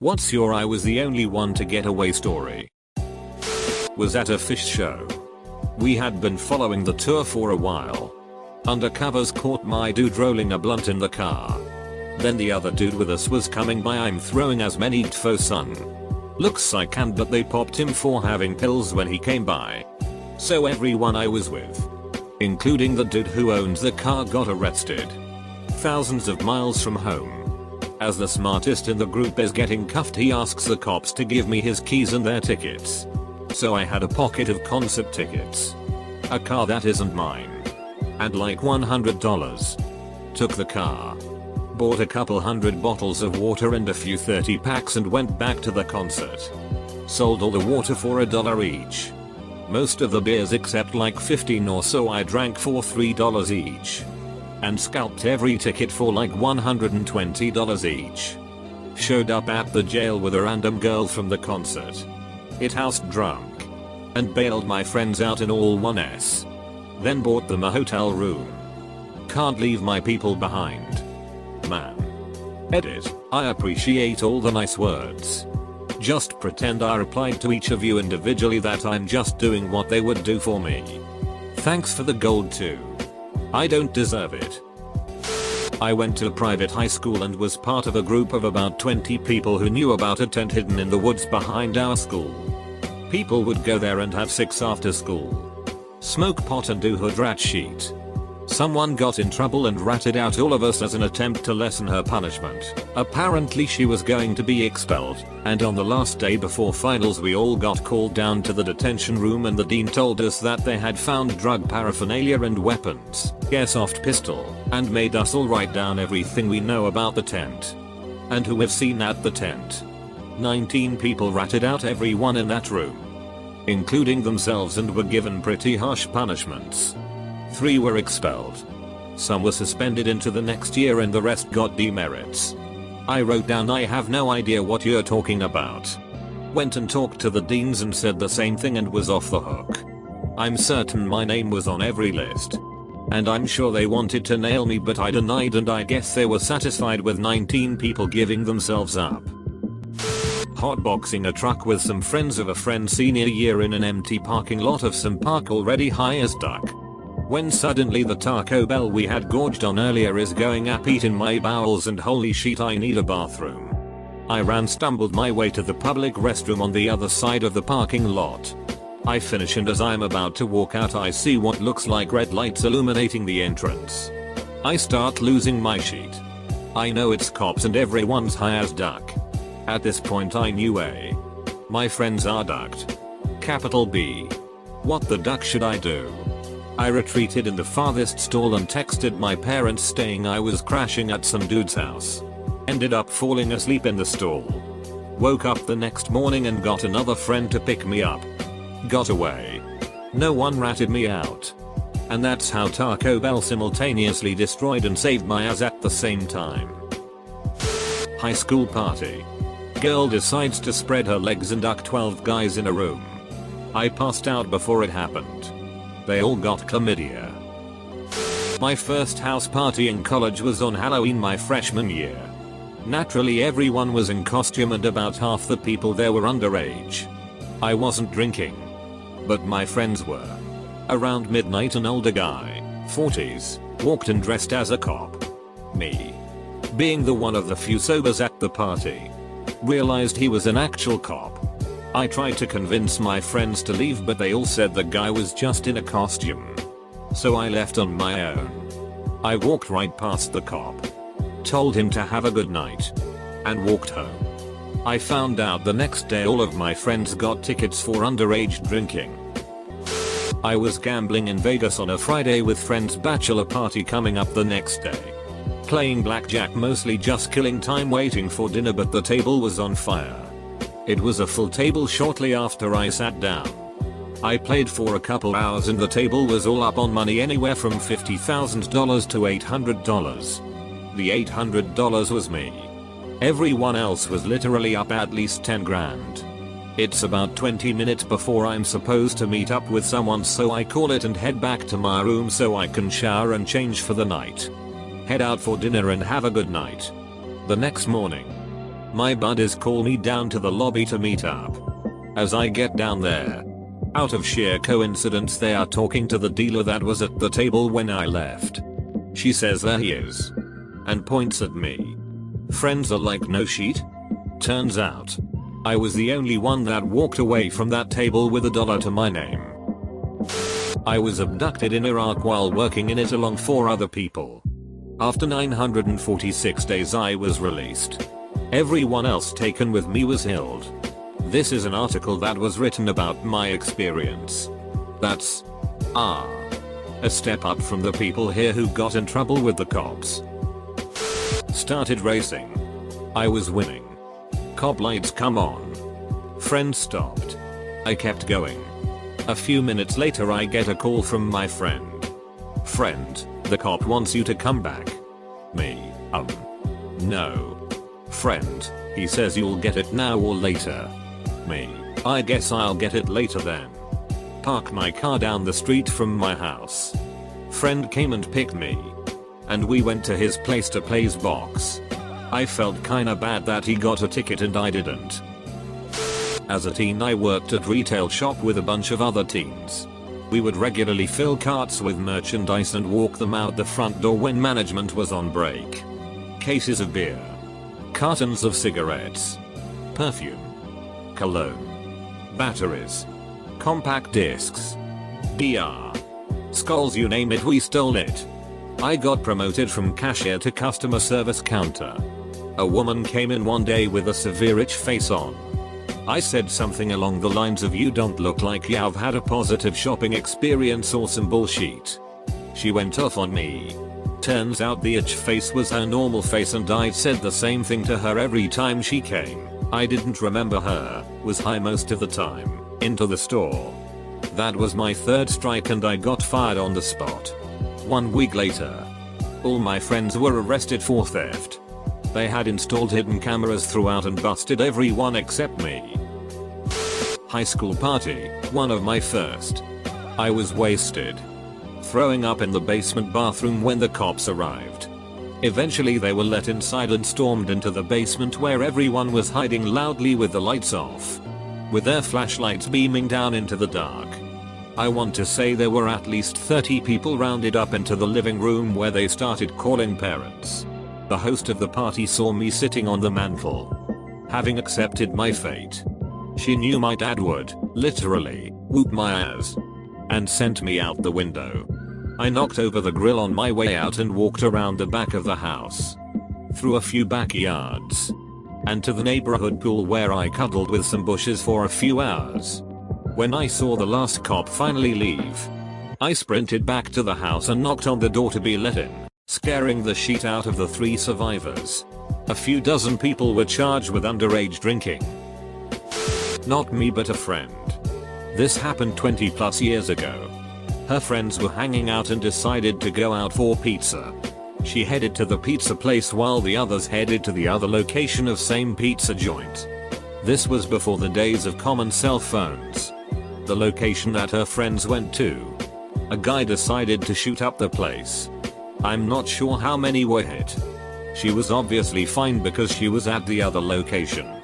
What's your I was the only one to get away story? Was at a fish show. We had been following the tour for a while. Undercovers caught my dude rolling a blunt in the car. Then the other dude with us was coming by. I'm throwing as many tfo son. Looks I can, but they popped him for having pills when he came by. So everyone I was with, including the dude who owns the car, got arrested. Thousands of miles from home. As the smartest in the group is getting cuffed, he asks the cops to give me his keys and their tickets. So I had a pocket of concert tickets, a car that isn't mine, and like $100. Took the car, bought a couple hundred bottles of water and a few 30 packs and went back to the concert. Sold all the water for $1 each. Most of the beers except like 15 or so I drank for $3 each. And scalped every ticket for like $120 each. Showed up at the jail with a random girl from the concert. Hit house drunk. And bailed my friends out in all 1s. Then bought them a hotel room. Can't leave my people behind. Man. Edit. I appreciate all the nice words. Just pretend I replied to each of you individually that I'm just doing what they would do for me. Thanks for the gold too. I don't deserve it. I went to a private high school and was part of a group of about 20 people who knew about a tent hidden in the woods behind our school. People would go there and have sex after school. Smoke pot and do hood rat sheet. Someone got in trouble and ratted out all of us as an attempt to lessen her punishment. Apparently she was going to be expelled, and on the last day before finals we all got called down to the detention room and the dean told us that they had found drug paraphernalia and weapons, airsoft pistol, and made us all write down everything we know about the tent. And who we've seen at the tent. 19 people ratted out everyone in that room, including themselves, and were given pretty harsh punishments. 3 were expelled. Some were suspended into the next year and the rest got demerits. I wrote down I have no idea what you're talking about. Went and talked to the deans and said the same thing and was off the hook. I'm certain my name was on every list. And I'm sure they wanted to nail me, but I denied, and I guess they were satisfied with 19 people giving themselves up. Hotboxing a truck with some friends of a friend senior year in an empty parking lot of some park already high as duck. When suddenly the Taco Bell we had gorged on earlier is going up eat in my bowels, and holy shit, I need a bathroom. I stumbled my way to the public restroom on the other side of the parking lot. I finish, and as I'm about to walk out I see what looks like red lights illuminating the entrance. I start losing my shit. I know it's cops and everyone's high as duck. At this point I knew my friends are ducked. Capital B. What the duck should I do? I retreated in the farthest stall and texted my parents saying I was crashing at some dude's house. Ended up falling asleep in the stall. Woke up the next morning and got another friend to pick me up. Got away. No one ratted me out. And that's how Taco Bell simultaneously destroyed and saved my ass at the same time. High school party. Girl decides to spread her legs and duck 12 guys in a room. I passed out before it happened. They all got chlamydia. My first house party in college was on Halloween my freshman year. Naturally everyone was in costume and about half the people there were underage. I wasn't drinking, but my friends were. Around midnight an older guy, 40s, walked in dressed as a cop. Me, being the one of the few sobers at the party, realized he was an actual cop. I tried to convince my friends to leave, but they all said the guy was just in a costume. So I left on my own. I walked right past the cop, told him to have a good night, and walked home. I found out the next day all of my friends got tickets for underage drinking. I was gambling in Vegas on a Friday with friends' bachelor party coming up the next day. Playing blackjack, mostly just killing time waiting for dinner, but the table was on fire. It was a full table shortly after I sat down. I played for a couple hours and the table was all up on money, anywhere from $50,000 to $800. The $800 was me. Everyone else was literally up at least 10 grand. It's about 20 minutes before I'm supposed to meet up with someone, so I call it and head back to my room so I can shower and change for the night. Head out for dinner and have a good night. The next morning, My buddies call me down to the lobby to meet up. As I get down there, out of sheer coincidence they are talking to the dealer that was at the table when I left. She says there he is, and points at me. Friends are like no sheet. Turns out, I was the only one that walked away from that table with $1 to my name. I was abducted in Iraq while working in it along 4 other people. After 946 days I was released. Everyone else taken with me was held. This is an article that was written about my experience. That's a step up from the people here who got in trouble with the cops. Started racing. I was winning. Cop lights come on. Friend stopped. I kept going. A few minutes later I get a call from my friend. Friend, the cop wants you to come back. Me, no. Friend, he says you'll get it now or later. Me, I guess I'll get it later then. Park my car down the street from my house. Friend came and picked me. And we went to his place to play box. I felt kinda bad that he got a ticket and I didn't. As a teen I worked at retail shop with a bunch of other teens. We would regularly fill carts with merchandise and walk them out the front door when management was on break. Cases of beer. Cartons of cigarettes. Perfume. Cologne. Batteries. Compact discs. BR. Skulls, you name it, we stole it. I got promoted from cashier to customer service counter. A woman came in one day with a severe itch face on. I said something along the lines of, you don't look like you've had a positive shopping experience or some bullshit. She went off on me. Turns out the itch face was her normal face and I said the same thing to her every time she came. I didn't remember her, was high most of the time, into the store. That was my 3rd strike and I got fired on the spot. 1 week later, all my friends were arrested for theft. They had installed hidden cameras throughout and busted everyone except me. High school party, one of my first. I was wasted. Throwing up in the basement bathroom when the cops arrived. Eventually they were let inside and stormed into the basement where everyone was hiding loudly with the lights off. With their flashlights beaming down into the dark. I want to say there were at least 30 people rounded up into the living room where they started calling parents. The host of the party saw me sitting on the mantle. Having accepted my fate. She knew my dad would, literally, whoop my ass. And sent me out the window. I knocked over the grill on my way out and walked around the back of the house. Through a few backyards. And to the neighborhood pool where I cuddled with some bushes for a few hours. When I saw the last cop finally leave, I sprinted back to the house and knocked on the door to be let in, scaring the shit out of the 3 survivors. A few dozen people were charged with underage drinking. Not me but a friend. This happened 20 plus years ago. Her friends were hanging out and decided to go out for pizza. She headed to the pizza place while the others headed to the other location of same pizza joint. This was before the days of common cell phones. The location that her friends went to. A guy decided to shoot up the place. I'm not sure how many were hit. She was obviously fine because she was at the other location.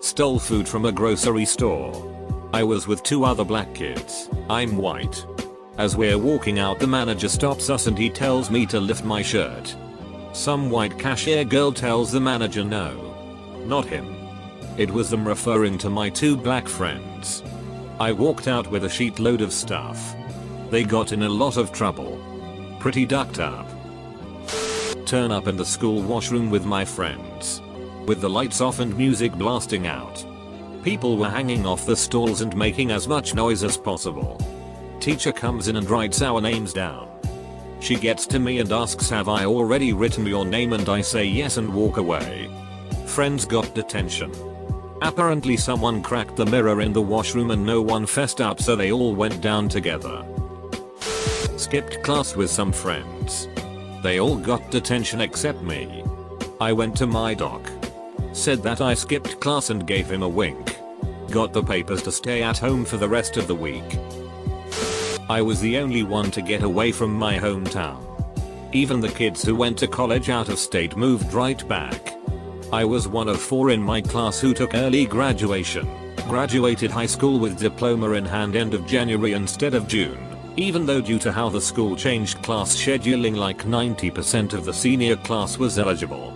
Stole food from a grocery store. I was with 2 other black kids. I'm white. As we're walking out the manager stops us and he tells me to lift my shirt. Some white cashier girl tells the manager no. Not him. It was them referring to my 2 black friends. I walked out with a sheet load of stuff. They got in a lot of trouble. Pretty ducked up. Turn up in the school washroom with my friends. With the lights off and music blasting out. People were hanging off the stalls and making as much noise as possible. Teacher comes in and writes our names down. She gets to me and asks, have I already written your name, and I say yes and walk away. Friends got detention. Apparently someone cracked the mirror in the washroom and no one fessed up, so they all went down together. Skipped class with some friends. They all got detention except me. I went to my doc. Said that I skipped class and gave him a wink. Got the papers to stay at home for the rest of the week. I was the only one to get away from my hometown. Even the kids who went to college out of state moved right back. I was one of 4 in my class who took early graduation. Graduated high school with diploma in hand end of January instead of June, even though due to how the school changed class scheduling like 90% of the senior class was eligible.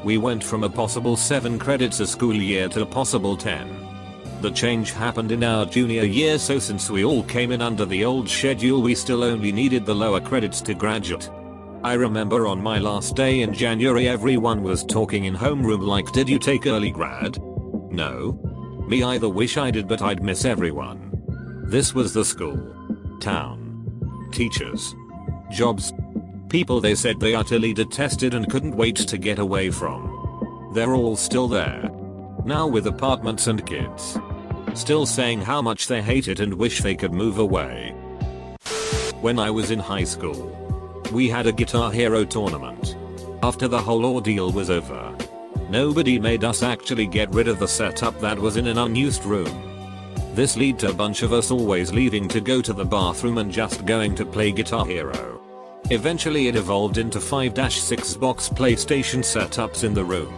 We went from a possible 7 credits a school year to a possible 10. The change happened in our junior year, so since we all came in under the old schedule we still only needed the lower credits to graduate. I remember on my last day in January everyone was talking in homeroom like, did you take early grad? No. Me either, wish I did, but I'd miss everyone. This was the school, town, teachers, jobs, people they said they utterly detested and couldn't wait to get away from. They're all still there. Now with apartments and kids. Still saying how much they hate it and wish they could move away. When I was in high school, we had a Guitar Hero tournament. After the whole ordeal was over, nobody made us actually get rid of the setup that was in an unused room. This led to a bunch of us always leaving to go to the bathroom and just going to play Guitar Hero. Eventually it evolved into 5-6 box PlayStation setups in the room.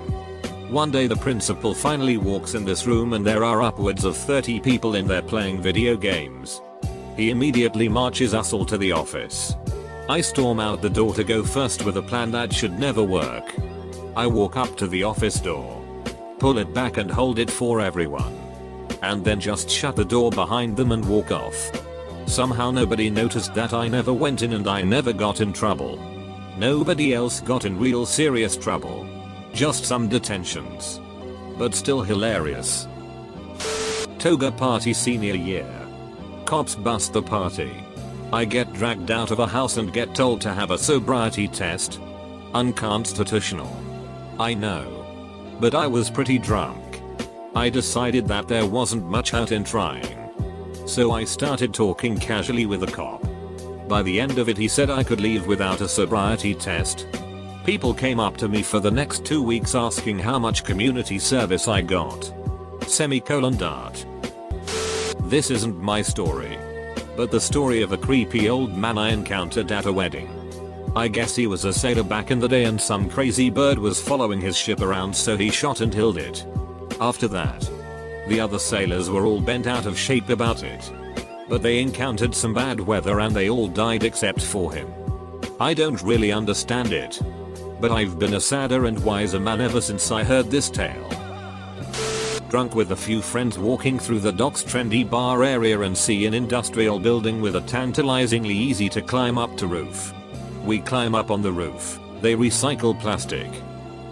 One day the principal finally walks in this room and there are upwards of 30 people in there playing video games. He immediately marches us all to the office. I storm out the door to go first with a plan that should never work. I walk up to the office door, pull it back and hold it for everyone, and then just shut the door behind them and walk off. Somehow nobody noticed that I never went in and I never got in trouble. Nobody else got in real serious trouble. Just some detentions. But still hilarious. Toga party senior year. Cops bust the party. I get dragged out of a house and get told to have a sobriety test. Unconstitutional. I know. But I was pretty drunk. I decided that there wasn't much out in trying. So I started talking casually with the cop. By the end of it he said I could leave without a sobriety test. People came up to me for the next 2 weeks asking how much community service I got. Dart. This isn't my story, but the story of a creepy old man I encountered at a wedding. I guess he was a sailor back in the day and some crazy bird was following his ship around, so he shot and killed it. After that, the other sailors were all bent out of shape about it. But they encountered some bad weather and they all died except for him. I don't really understand it, but I've been a sadder and wiser man ever since I heard this tale. Drunk with a few friends walking through the docks trendy bar area and see an industrial building with a tantalizingly easy to climb up to roof. We climb up on the roof. They recycle plastic.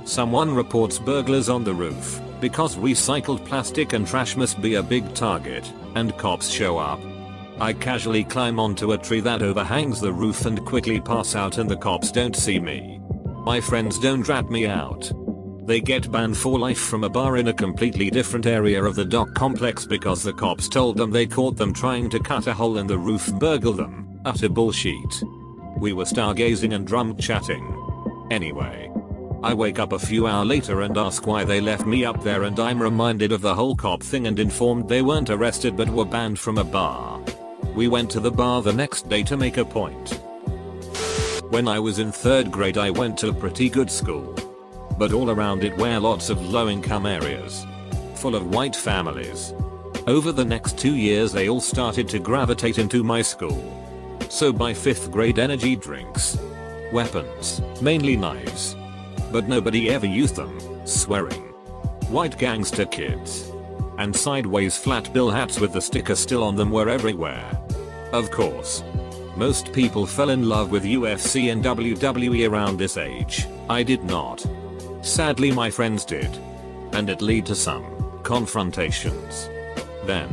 Someone reports burglars on the roof because recycled plastic and trash must be a big target, and cops show up. I casually climb onto a tree that overhangs the roof and quickly pass out and the cops don't see me. My friends don't rat me out. They get banned for life from a bar in a completely different area of the dock complex because the cops told them they caught them trying to cut a hole in the roof and burgle them. Utter bullshit. We were stargazing and drunk chatting. Anyway, I wake up a few hours later and ask why they left me up there, and I'm reminded of the whole cop thing and informed they weren't arrested but were banned from a bar. We went to the bar the next day to make a point. When I was in 3rd grade I went to a pretty good school, but all around it were lots of low-income areas, full of white families. Over the next 2 years they all started to gravitate into my school. So by 5th grade, energy drinks, weapons, mainly knives, but nobody ever used them, swearing, white gangster kids, and sideways flat bill hats with the sticker still on them were everywhere. Of course, most people fell in love with UFC and WWE around this age. I did not. Sadly my friends did, and it led to some confrontations. Then,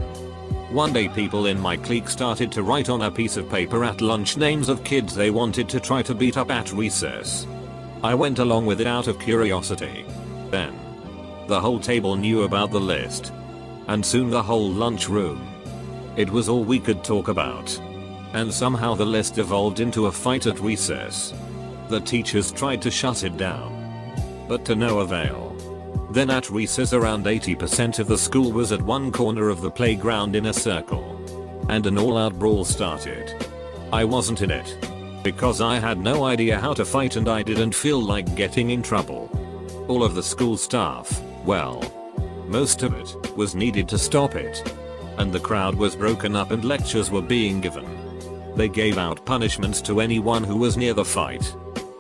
one day people in my clique started to write on a piece of paper at lunch names of kids they wanted to try to beat up at recess. I went along with it out of curiosity. Then, the whole table knew about the list, and soon the whole lunchroom. It was all we could talk about. And somehow the list evolved into a fight at recess. The teachers tried to shut it down, but to no avail. Then at recess around 80% of the school was at one corner of the playground in a circle, and an all-out brawl started. I wasn't in it, because I had no idea how to fight and I didn't feel like getting in trouble. All of the school staff, well, most of it, was needed to stop it. And the crowd was broken up and lectures were being given. They gave out punishments to anyone who was near the fight.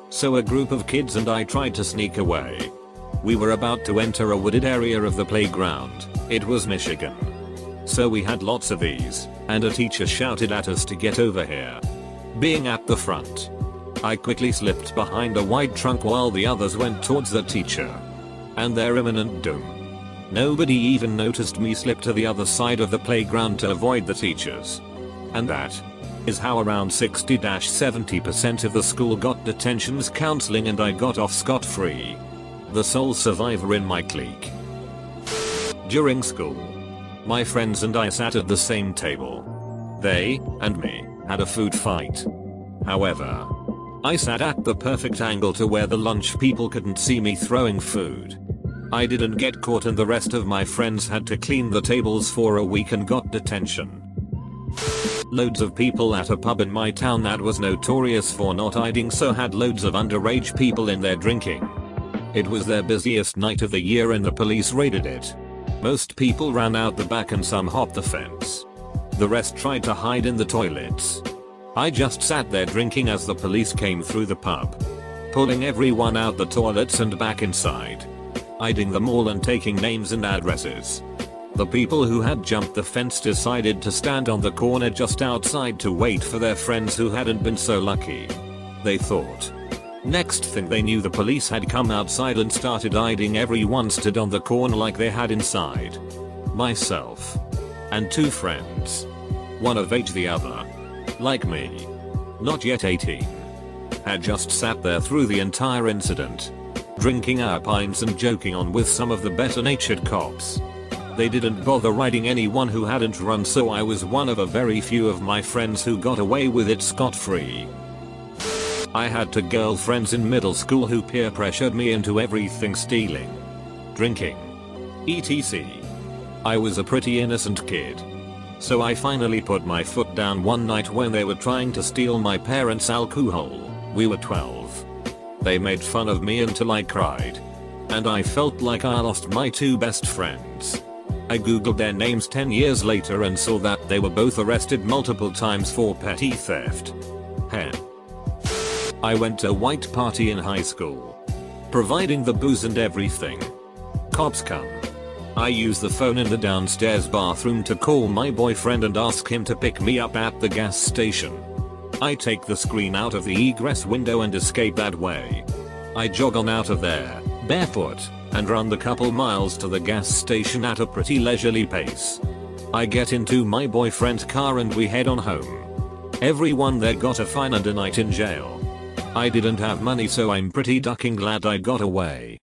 So a group of kids and I tried to sneak away. We were about to enter a wooded area of the playground. It was Michigan. So we had lots of these, and a teacher shouted at us to get over here. Being at the front, I quickly slipped behind a wide trunk while the others went towards the teacher and their imminent doom. Nobody even noticed me slip to the other side of the playground to avoid the teachers. And that is how around 60-70% of the school got detentions, counseling, and I got off scot-free. The sole survivor in my clique. During school, my friends and I sat at the same table. They and me had a food fight. However, I sat at the perfect angle to where the lunch people couldn't see me throwing food. I didn't get caught and the rest of my friends had to clean the tables for a week and got detention. Loads of people at a pub in my town that was notorious for not hiding, so had loads of underage people in there drinking. It was their busiest night of the year and the police raided it. Most people ran out the back and some hopped the fence. The rest tried to hide in the toilets. I just sat there drinking as the police came through the pub, pulling everyone out the toilets and back inside, hiding them all and taking names and addresses. The people who had jumped the fence decided to stand on the corner just outside to wait for their friends who hadn't been so lucky. They thought. Next thing they knew, the police had come outside and started hiding. Everyone stood on the corner like they had inside. Myself and two friends, one of age, the other, like me, not yet 18, had just sat there through the entire incident, drinking our pints and joking on with some of the better natured cops. They didn't bother riding anyone who hadn't run, so I was one of a very few of my friends who got away with it scot-free. I had two girlfriends in middle school who peer pressured me into everything: stealing, drinking, etc. I was a pretty innocent kid. So I finally put my foot down one night when they were trying to steal my parents' alcohol. We were 12. They made fun of me until I cried. And I felt like I lost my two best friends. I googled their names 10 years later and saw that they were both arrested multiple times for petty theft. Heh. I went to a white party in high school, providing the booze and everything. Cops come. I use the phone in the downstairs bathroom to call my boyfriend and ask him to pick me up at the gas station. I take the screen out of the egress window and escape that way. I jog on out of there, barefoot, and run the couple miles to the gas station at a pretty leisurely pace. I get into my boyfriend's car and we head on home. Everyone there got a fine and a night in jail. I didn't have money, so I'm pretty ducking glad I got away.